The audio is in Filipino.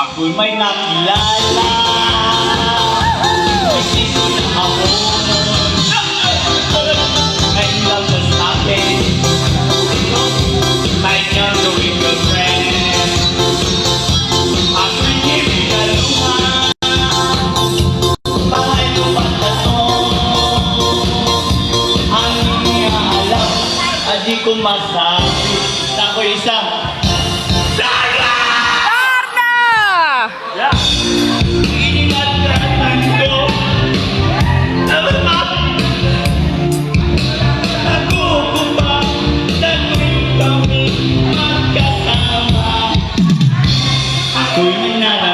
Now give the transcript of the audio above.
Ako'y may nakilala. Isip na ako. Ngayon lang sa akin. My younger girlfriend. Ako'y hinigaluhan. Bahay ko ba na to? Ang hindi alam, di ko masabi. Ako'y isang yeah. Iningatan ko naman ako kung ba naging kami magkasama. Ako'y nananahimik.